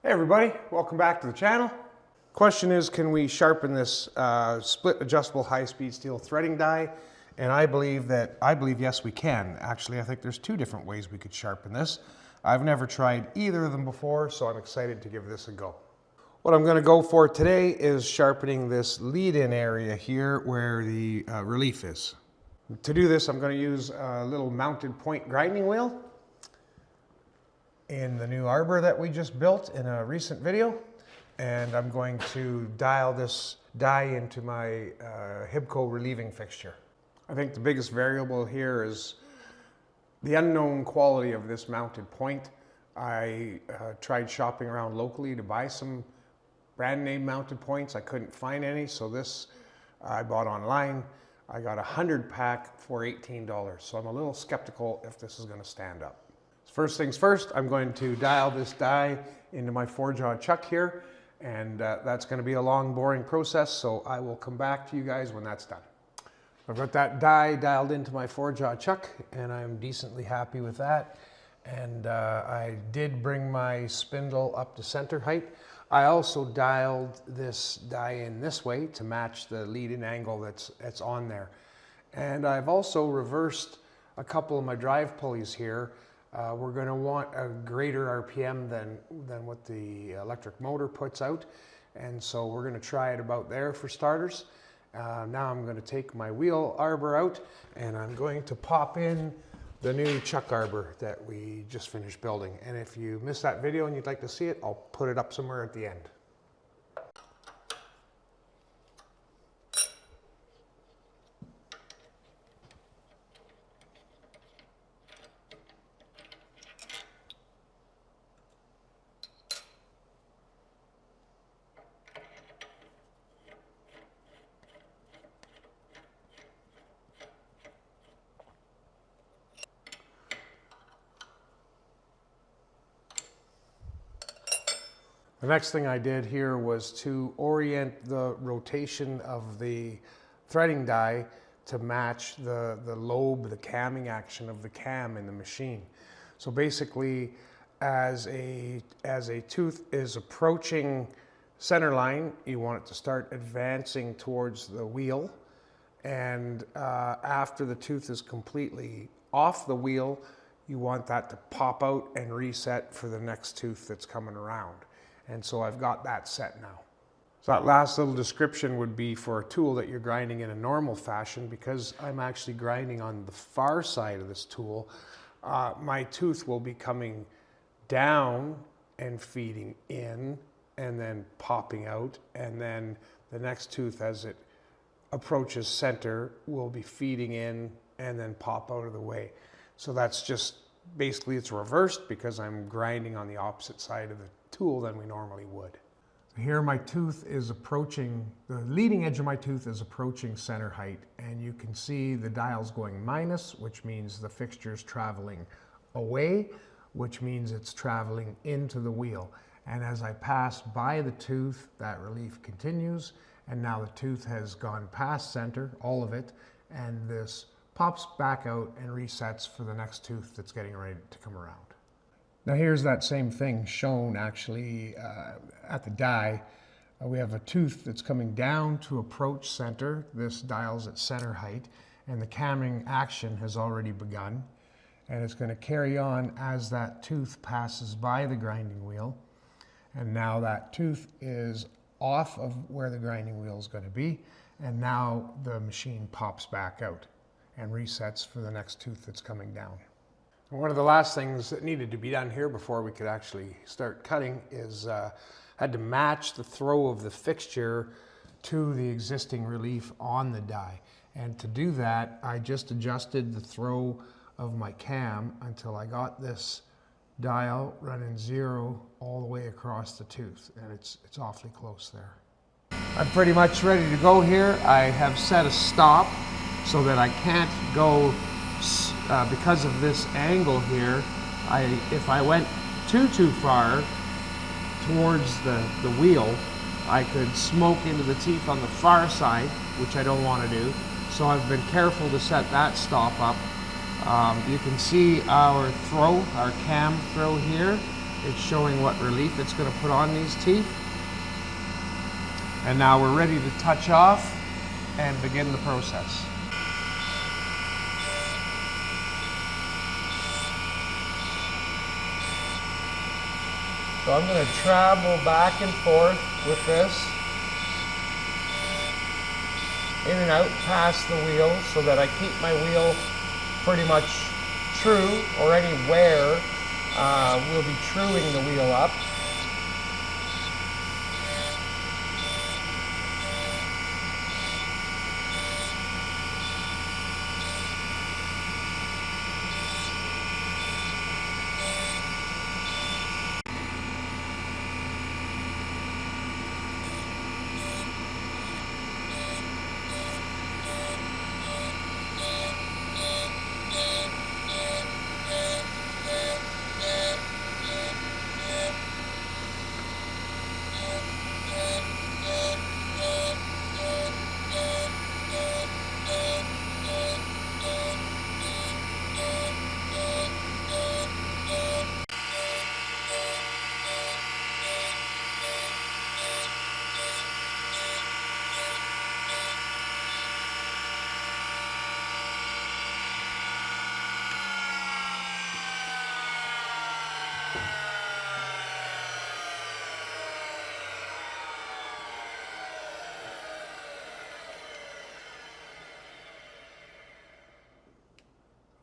Hey everybody, welcome back to the channel. Question is, can we sharpen this split adjustable high-speed steel threading die? And I believe yes we can. Actually, I think there's two different ways we could sharpen this. I've never tried either of them before, so I'm excited to give this a go. What I'm going to go for today is sharpening this lead-in area here where the relief is. To do this, I'm going to use a little mounted point grinding wheel in the new arbor that we just built in a recent video, and I'm going to dial this die into my Hibco relieving fixture. I think the biggest variable here is the unknown quality of this mounted point. I tried shopping around locally to buy some brand name mounted points. I couldn't find any, so this I bought online. I got a 100 pack for $18, so I'm a little skeptical if this is going to stand up. First things first, I'm going to dial this die into my 4-jaw chuck here, and that's going to be a long, boring process, so I will come back to you guys when that's done. I've got that die dialed into my 4-jaw chuck, and I'm decently happy with that. And I did bring my spindle up to center height. I also dialed this die in this way to match the lead-in angle that's on there. And I've also reversed a couple of my drive pulleys here. We're going to want a greater RPM than what the electric motor puts out, and so we're going to try it about there for starters. Now I'm going to take my wheel arbor out, and I'm going to pop in the new chuck arbor that we just finished building. And if you missed that video and you'd like to see it, I'll put it up somewhere at the end. The next thing I did here was to orient the rotation of the threading die to match the lobe, the camming action of the cam in the machine. So basically, as a tooth is approaching center line, you want it to start advancing towards the wheel. And after the tooth is completely off the wheel, you want that to pop out and reset for the next tooth that's coming around. And so I've got that set now. So that last little description would be for a tool that you're grinding in a normal fashion. Because I'm actually grinding on the far side of this tool, my tooth will be coming down and feeding in and then popping out. And then the next tooth, as it approaches center, will be feeding in and then pop out of the way. So that's just basically, it's reversed because I'm grinding on the opposite side of the tool than we normally would. Here my tooth is approaching, the leading edge of my tooth is approaching center height, and you can see the dial's going minus, which means the fixture's traveling away, which means it's traveling into the wheel. And as I pass by the tooth, that relief continues, and now the tooth has gone past center, all of it, and this pops back out and resets for the next tooth that's getting ready to come around. Now here's that same thing shown actually at the die. We have a tooth that's coming down to approach center. This dial's at center height, and the camming action has already begun. And it's going to carry on as that tooth passes by the grinding wheel. And now that tooth is off of where the grinding wheel is going to be. And now the machine pops back out and resets for the next tooth that's coming down. One of the last things that needed to be done here before we could actually start cutting is had to match the throw of the fixture to the existing relief on the die. And to do that, I just adjusted the throw of my cam until I got this dial running 0 all the way across the tooth, and it's awfully close there. I'm pretty much ready to go here. I have set a stop so that I can't go because of this angle here. If I went too far towards the wheel, I could smoke into the teeth on the far side, which I don't want to do. So I've been careful to set that stop up. You can see our throw, our cam throw here. It's showing what relief it's going to put on these teeth. And now we're ready to touch off and begin the process. So I'm going to travel back and forth with this, in and out past the wheel, so that I keep my wheel pretty much true, or any wear will be truing the wheel up.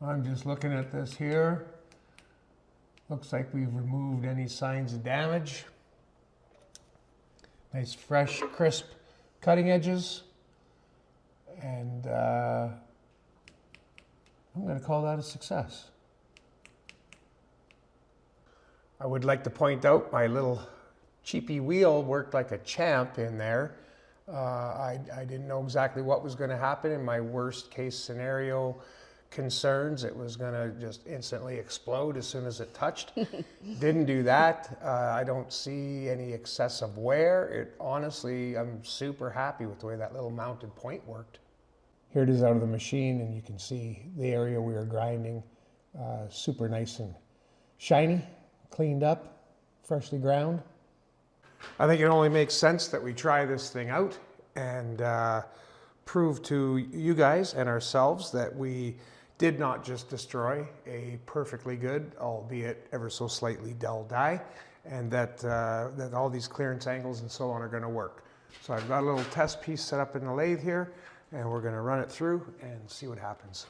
I'm just looking at this here. Looks like we've removed any signs of damage. Nice, fresh, crisp cutting edges. And I'm going to call that a success. I would like to point out my little cheapy wheel worked like a champ in there. I didn't know exactly what was going to happen in my worst case scenario concerns. It was going to just instantly explode as soon as it touched. Didn't do that. I don't see any excessive wear. Honestly, I'm super happy with the way that little mounted point worked. Here it is out of the machine, and you can see the area we were grinding. Super nice and shiny, cleaned up, freshly ground. I think it only makes sense that we try this thing out and prove to you guys and ourselves that we did not just destroy a perfectly good, albeit ever so slightly dull die, and that all these clearance angles and so on are going to work. So I've got a little test piece set up in the lathe here, and we're going to run it through and see what happens.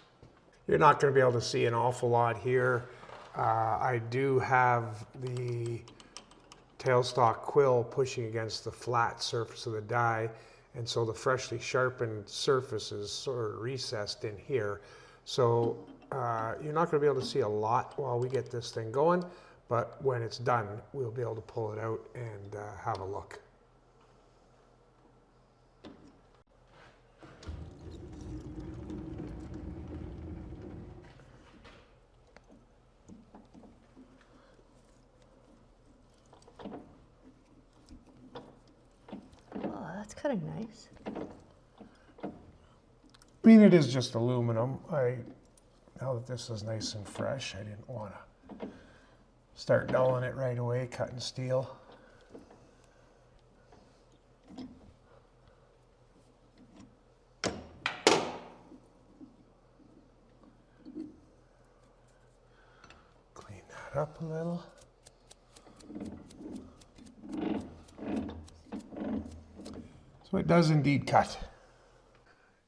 You're not going to be able to see an awful lot here. I do have the tailstock quill pushing against the flat surface of the die, and so the freshly sharpened surface is sort of recessed in here. So you're not going to be able to see a lot while we get this thing going, but when it's done, we'll be able to pull it out and have a look. Oh, that's kind of nice. I mean, it is just aluminum. Now that this is nice and fresh, I didn't want to start dulling it right away, cutting steel. Clean that up a little. So it does indeed cut.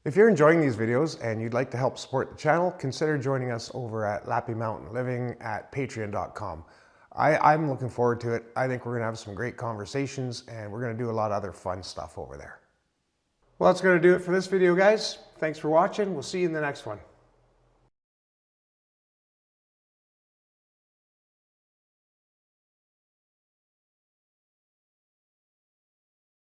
If you're enjoying these videos and you'd like to help support the channel, consider joining us over at Lappy Mountain Living at patreon.com. I'm looking forward to it. I think we're going to have some great conversations, and we're going to do a lot of other fun stuff over there. Well, that's going to do it for this video, guys. Thanks for watching. We'll see you in the next one.